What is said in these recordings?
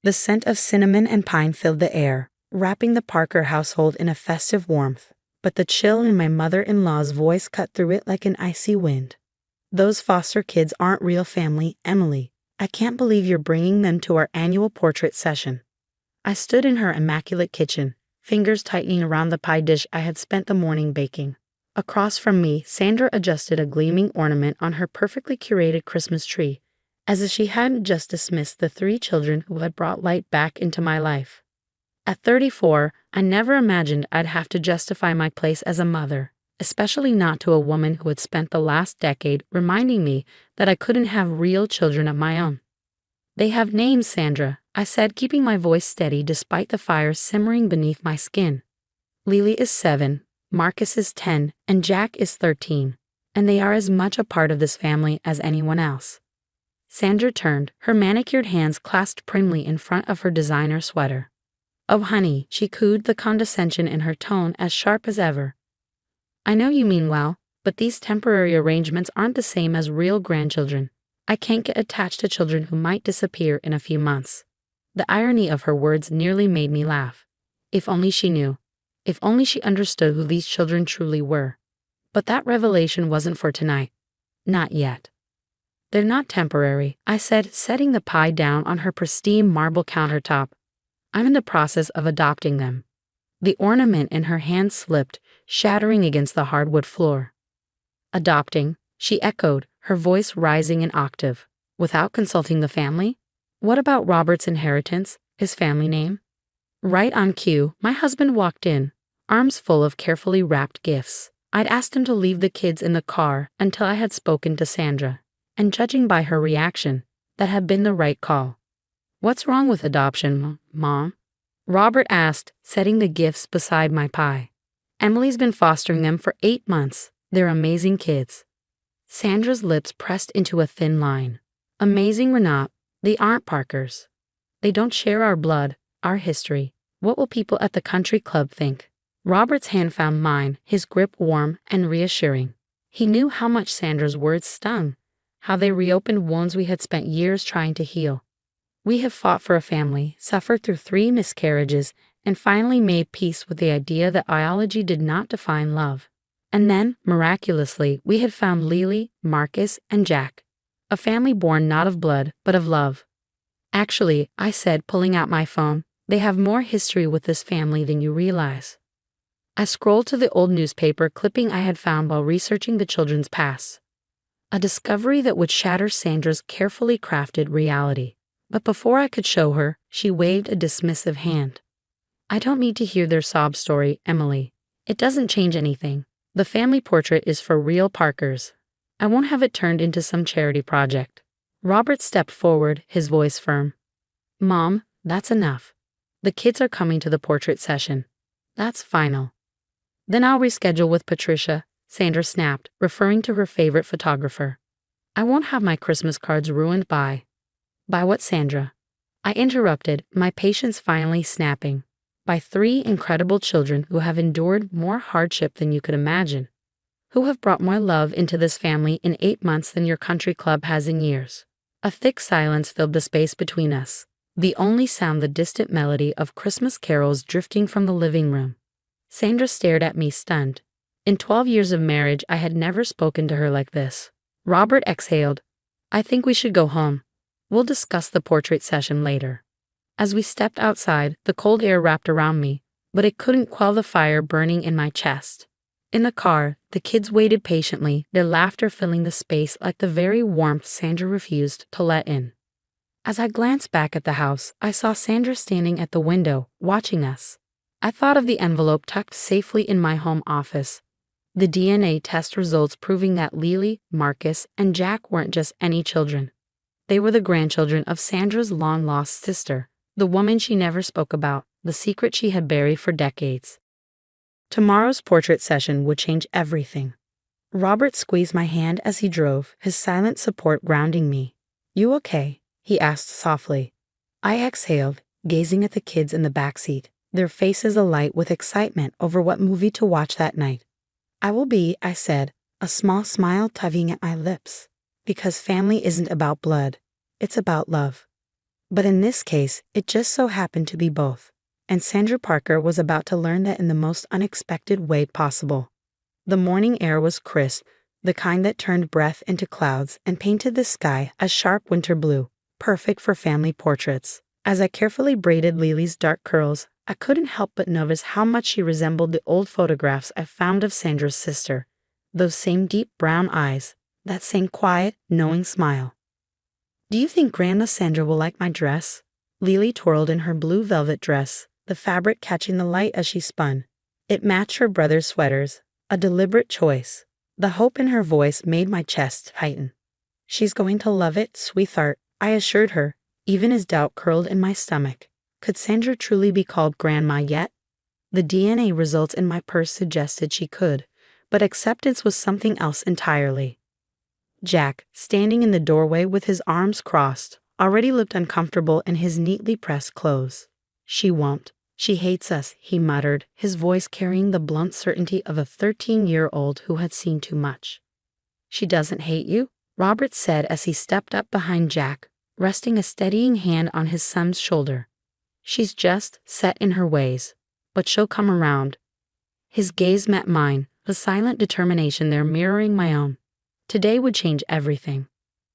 The scent of cinnamon and pine filled the air, wrapping the Parker household in a festive warmth, but the chill in my mother-in-law's voice cut through it like an icy wind. Those foster kids aren't real family, Emily. I can't believe you're bringing them to our annual portrait session. I stood in her immaculate kitchen, fingers tightening around the pie dish I had spent the morning baking. Across from me, Sandra adjusted a gleaming ornament on her perfectly curated Christmas tree, as if she hadn't just dismissed the 3 children who had brought light back into my life. At 34, I never imagined I'd have to justify my place as a mother, especially not to a woman who had spent the last decade reminding me that I couldn't have real children of my own. They have names, Sandra, I said, keeping my voice steady despite the fire simmering beneath my skin. Lily is 7, Marcus is 10, and Jack is 13, and they are as much a part of this family as anyone else. Sandra turned, her manicured hands clasped primly in front of her designer sweater. "Oh, honey," she cooed, the condescension in her tone as sharp as ever. "I know you mean well, but these temporary arrangements aren't the same as real grandchildren. I can't get attached to children who might disappear in a few months." The irony of her words nearly made me laugh. If only she knew. If only she understood who these children truly were. But that revelation wasn't for tonight. Not yet. "They're not temporary," I said, setting the pie down on her pristine marble countertop. "I'm in the process of adopting them." The ornament in her hand slipped, shattering against the hardwood floor. "Adopting?" she echoed, her voice rising an octave. "Without consulting the family? What about Robert's inheritance, his family name?" Right on cue, my husband walked in, arms full of carefully wrapped gifts. I'd asked him to leave the kids in the car until I had spoken to Sandra, and judging by her reaction, that had been the right call. "What's wrong with adoption, Mom?" Robert asked, setting the gifts beside my pie. "Emily's been fostering them for 8 months. They're amazing kids." Sandra's lips pressed into a thin line. "Amazing or not, they aren't Parkers. They don't share our blood, our history. What will people at the country club think?" Robert's hand found mine, his grip warm and reassuring. He knew how much Sandra's words stung, how they reopened wounds we had spent years trying to heal. We have fought for a family, suffered through 3 miscarriages, and finally made peace with the idea that biology did not define love. And then, miraculously, we had found Lily, Marcus, and Jack. A family born not of blood, but of love. "Actually," I said, pulling out my phone, "they have more history with this family than you realize." I scrolled to the old newspaper clipping I had found while researching the children's past. A discovery that would shatter Sandra's carefully crafted reality. But before I could show her, she waved a dismissive hand. "I don't need to hear their sob story, Emily. It doesn't change anything. The family portrait is for real Parkers. I won't have it turned into some charity project." Robert stepped forward, his voice firm. "Mom, that's enough. The kids are coming to the portrait session. That's final." "Then I'll reschedule with Patricia," Sandra snapped, referring to her favorite photographer. "I won't have my Christmas cards ruined by—" "By what, Sandra?" I interrupted, my patience finally snapping. "By 3 incredible children who have endured more hardship than you could imagine. Who have brought more love into this family in 8 months than your country club has in years." A thick silence filled the space between us, the only sound the distant melody of Christmas carols drifting from the living room. Sandra stared at me stunned. In 12 years of marriage, I had never spoken to her like this. Robert exhaled. "I think we should go home. We'll discuss the portrait session later." As we stepped outside, the cold air wrapped around me, but it couldn't quell the fire burning in my chest. In the car, the kids waited patiently, their laughter filling the space like the very warmth Sandra refused to let in. As I glanced back at the house, I saw Sandra standing at the window, watching us. I thought of the envelope tucked safely in my home office. The DNA test results proving that Lily, Marcus, and Jack weren't just any children. They were the grandchildren of Sandra's long-lost sister, the woman she never spoke about, the secret she had buried for decades. Tomorrow's portrait session would change everything. Robert squeezed my hand as he drove, his silent support grounding me. "You okay?" he asked softly. I exhaled, gazing at the kids in the backseat, their faces alight with excitement over what movie to watch that night. "I will be," I said, a small smile tugging at my lips. "Because family isn't about blood. It's about love." But in this case, it just so happened to be both. And Sandra Parker was about to learn that in the most unexpected way possible. The morning air was crisp, the kind that turned breath into clouds and painted the sky a sharp winter blue, perfect for family portraits. As I carefully braided Lily's dark curls, I couldn't help but notice how much she resembled the old photographs I found of Sandra's sister. Those same deep brown eyes, that same quiet, knowing smile. "Do you think Grandma Sandra will like my dress?" Lily twirled in her blue velvet dress, the fabric catching the light as she spun. It matched her brother's sweaters, a deliberate choice. The hope in her voice made my chest tighten. "She's going to love it, sweetheart," I assured her, even as doubt curled in my stomach. Could Sandra truly be called Grandma yet? The DNA results in my purse suggested she could, but acceptance was something else entirely. Jack, standing in the doorway with his arms crossed, already looked uncomfortable in his neatly pressed clothes. "She won't. She hates us," he muttered, his voice carrying the blunt certainty of a 13-year-old who had seen too much. "She doesn't hate you," Robert said as he stepped up behind Jack, resting a steadying hand on his son's shoulder. "She's just set in her ways, but she'll come around." His gaze met mine, a silent determination there mirroring my own. Today would change everything.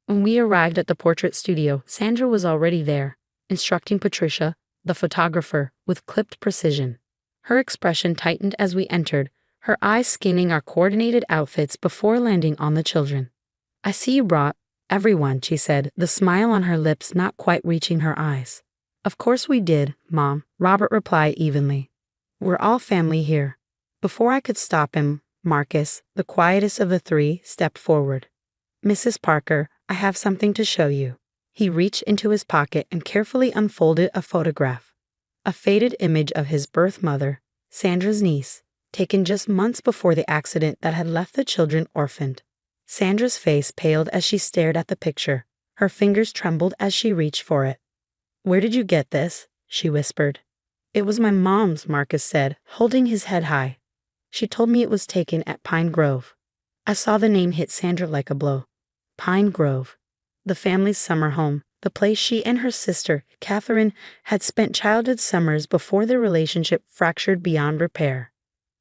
When we arrived at the portrait studio, Sandra was already there, instructing Patricia, the photographer, with clipped precision. Her expression tightened as we entered, her eyes scanning our coordinated outfits before landing on the children. "I see you brought everyone," she said, the smile on her lips not quite reaching her eyes. "Of course we did, Mom," Robert replied evenly. "We're all family here." Before I could stop him, Marcus, the quietest of the three, stepped forward. "Mrs. Parker, I have something to show you." He reached into his pocket and carefully unfolded a photograph. A faded image of his birth mother, Sandra's niece, taken just months before the accident that had left the children orphaned. Sandra's face paled as she stared at the picture. Her fingers trembled as she reached for it. "Where did you get this?" she whispered. "It was my mom's," Marcus said, holding his head high. "She told me it was taken at Pine Grove." I saw the name hit Sandra like a blow. Pine Grove. The family's summer home, the place she and her sister, Catherine, had spent childhood summers before their relationship fractured beyond repair.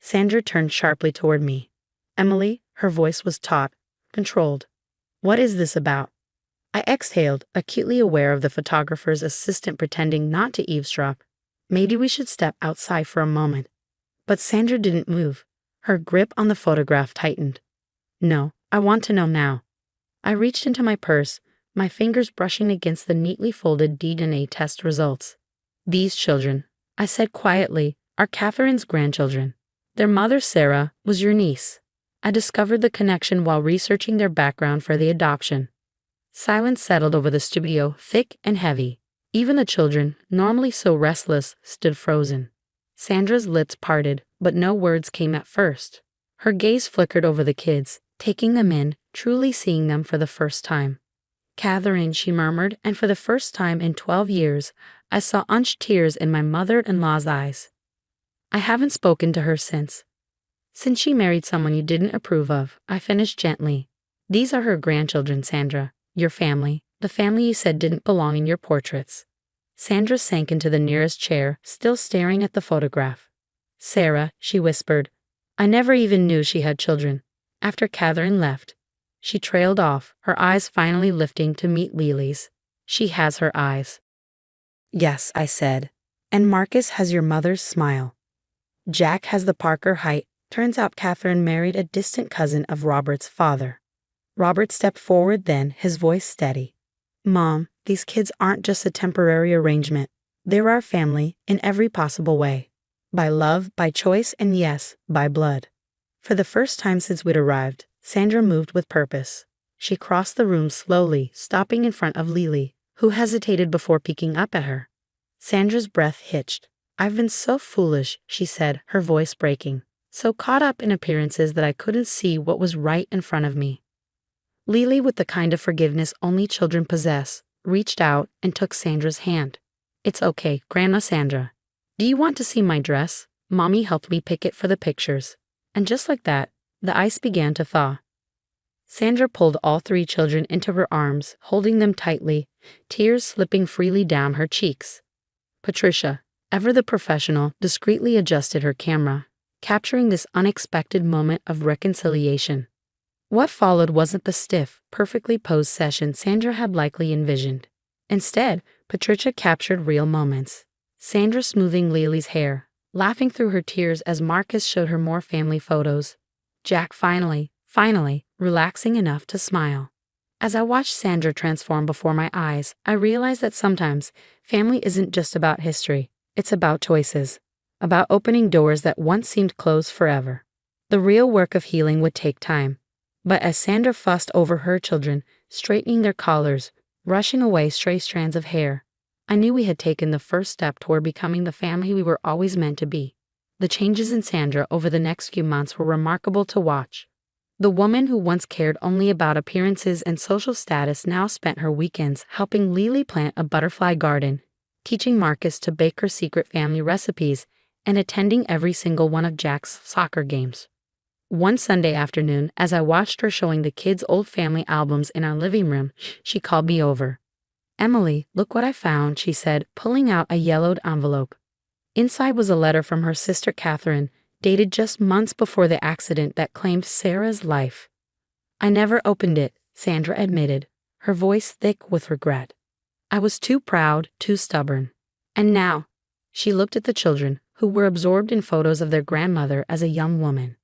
Sandra turned sharply toward me. "Emily," her voice was taut, controlled. "What is this about?" I exhaled, acutely aware of the photographer's assistant pretending not to eavesdrop. Maybe we should step outside for a moment. But Sandra didn't move. Her grip on the photograph tightened. "No, I want to know now." I reached into my purse, my fingers brushing against the neatly folded DNA test results. "These children," I said quietly, "are Catherine's grandchildren. Their mother, Sarah, was your niece." I discovered the connection while researching their background for the adoption. Silence settled over the studio, thick and heavy. Even the children, normally so restless, stood frozen. Sandra's lips parted, but no words came at first. Her gaze flickered over the kids, taking them in, truly seeing them for the first time. "Catherine," she murmured, and for the first time in 12 years, I saw unshed tears in my mother-in-law's eyes. "I haven't spoken to her since." "Since she married someone you didn't approve of," I finished gently. "These are her grandchildren, Sandra. Your family, the family you said didn't belong in your portraits." Sandra sank into the nearest chair, still staring at the photograph. "Sarah," she whispered. "I never even knew she had children. After Catherine left." She trailed off, her eyes finally lifting to meet Lily's. "She has her eyes." "Yes," I said. "And Marcus has your mother's smile. Jack has the Parker height. Turns out Catherine married a distant cousin of Robert's father." Robert stepped forward then, his voice steady. "Mom, these kids aren't just a temporary arrangement. They're our family, in every possible way. By love, by choice, and yes, by blood." For the first time since we'd arrived, Sandra moved with purpose. She crossed the room slowly, stopping in front of Lily, who hesitated before peeking up at her. Sandra's breath hitched. "I've been so foolish," she said, her voice breaking. "So caught up in appearances that I couldn't see what was right in front of me." Lily, with the kind of forgiveness only children possess, reached out and took Sandra's hand. "It's okay, Grandma Sandra. Do you want to see my dress? Mommy helped me pick it for the pictures." And just like that, the ice began to thaw. Sandra pulled all three children into her arms, holding them tightly, tears slipping freely down her cheeks. Patricia, ever the professional, discreetly adjusted her camera, capturing this unexpected moment of reconciliation. What followed wasn't the stiff, perfectly posed session Sandra had likely envisioned. Instead, Patricia captured real moments. Sandra smoothing Lily's hair, laughing through her tears as Marcus showed her more family photos. Jack finally, relaxing enough to smile. As I watched Sandra transform before my eyes, I realized that sometimes family isn't just about history, it's about choices, about opening doors that once seemed closed forever. The real work of healing would take time. But as Sandra fussed over her children, straightening their collars, brushing away stray strands of hair, I knew we had taken the first step toward becoming the family we were always meant to be. The changes in Sandra over the next few months were remarkable to watch. The woman who once cared only about appearances and social status now spent her weekends helping Lily plant a butterfly garden, teaching Marcus to bake her secret family recipes, and attending every single one of Jack's soccer games. One Sunday afternoon, as I watched her showing the kids old family albums in our living room, she called me over. "Emily, look what I found," she said, pulling out a yellowed envelope. Inside was a letter from her sister Catherine, dated just months before the accident that claimed Sarah's life. "I never opened it," Sandra admitted, her voice thick with regret. "I was too proud, too stubborn. And now," she looked at the children, who were absorbed in photos of their grandmother as a young woman.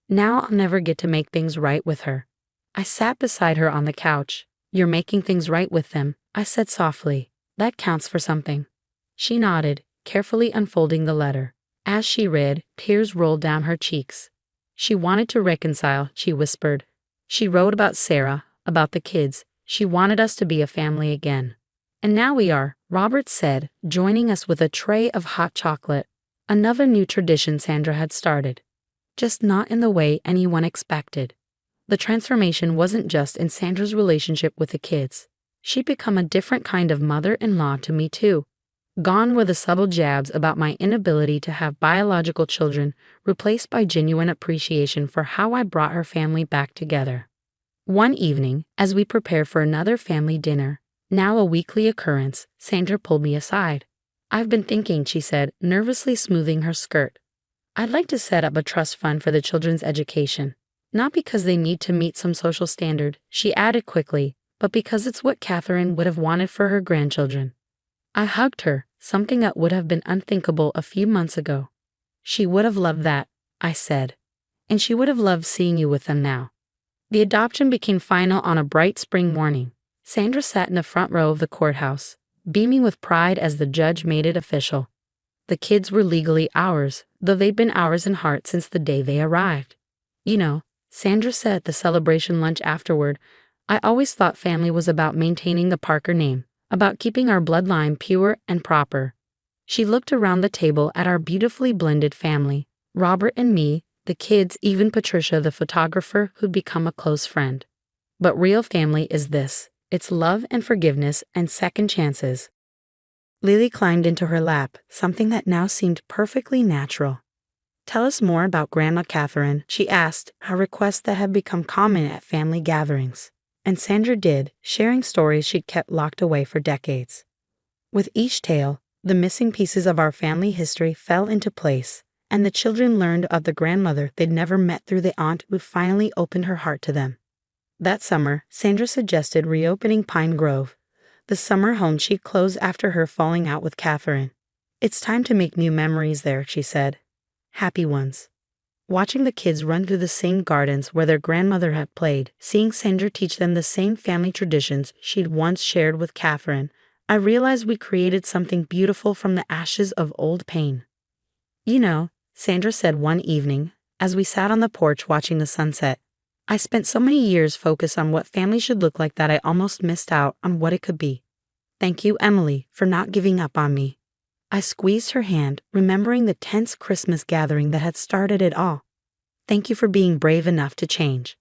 "Now I'll never get to make things right with her." I sat beside her on the couch. "You're making things right with them," I said softly. "That counts for something." She nodded, carefully unfolding the letter. As she read, tears rolled down her cheeks. "She wanted to reconcile," she whispered. "She wrote about Sarah, about the kids. She wanted us to be a family again. And now we are," Robert said, joining us with a tray of hot chocolate. Another new tradition Sandra had started. Just not in the way anyone expected. The transformation wasn't just in Sandra's relationship with the kids. She'd become a different kind of mother-in-law to me too. Gone were the subtle jabs about my inability to have biological children, replaced by genuine appreciation for how I brought her family back together. One evening, as we prepared for another family dinner, now a weekly occurrence, Sandra pulled me aside. "I've been thinking," she said, nervously smoothing her skirt. "I'd like to set up a trust fund for the children's education. Not because they need to meet some social standard," she added quickly, "but because it's what Catherine would have wanted for her grandchildren." I hugged her, something that would have been unthinkable a few months ago. "She would have loved that," I said. "And she would have loved seeing you with them now." The adoption became final on a bright spring morning. Sandra sat in the front row of the courthouse, beaming with pride as the judge made it official. The kids were legally ours, though they'd been ours in heart since the day they arrived. "You know," Sandra said at the celebration lunch afterward, "I always thought family was about maintaining the Parker name, about keeping our bloodline pure and proper." She looked around the table at our beautifully blended family, Robert and me, the kids, even Patricia, the photographer who'd become a close friend. "But real family is this. It's love and forgiveness and second chances." Lily climbed into her lap, something that now seemed perfectly natural. "Tell us more about Grandma Catherine," she asked, a request that had become common at family gatherings. And Sandra did, sharing stories she'd kept locked away for decades. With each tale, the missing pieces of our family history fell into place, and the children learned of the grandmother they'd never met through the aunt who finally opened her heart to them. That summer, Sandra suggested reopening Pine Grove, the summer home she'd closed after her falling out with Catherine. "It's time to make new memories there," she said. "Happy ones." Watching the kids run through the same gardens where their grandmother had played, seeing Sandra teach them the same family traditions she'd once shared with Catherine, I realized we created something beautiful from the ashes of old pain. "You know," Sandra said one evening, as we sat on the porch watching the sunset, "I spent so many years focused on what family should look like that I almost missed out on what it could be. Thank you, Emily, for not giving up on me." I squeezed her hand, remembering the tense Christmas gathering that had started it all. "Thank you for being brave enough to change."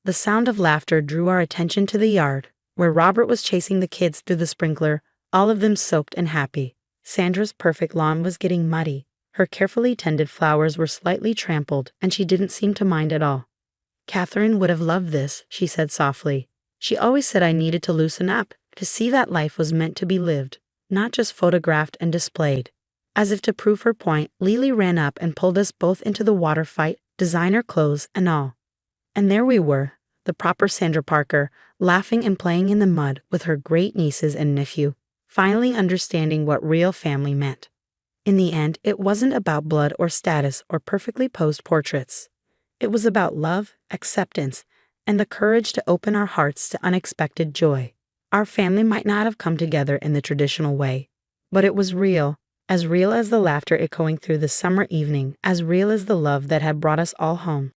The sound of laughter drew our attention to the yard, where Robert was chasing the kids through the sprinkler, all of them soaked and happy. Sandra's perfect lawn was getting muddy. Her carefully tended flowers were slightly trampled, and she didn't seem to mind at all. Catherine would have loved this, she said softly. She always said I needed to loosen up, to see that life was meant to be lived, not just photographed and displayed. As if to prove her point, Lily ran up and pulled us both into the water fight, designer clothes and all. And there we were, the proper Sandra Parker, laughing and playing in the mud with her great nieces and nephew, finally understanding what real family meant. In the end, it wasn't about blood or status or perfectly posed portraits. It was about love, acceptance, and the courage to open our hearts to unexpected joy. Our family might not have come together in the traditional way, but it was real as the laughter echoing through the summer evening, as real as the love that had brought us all home.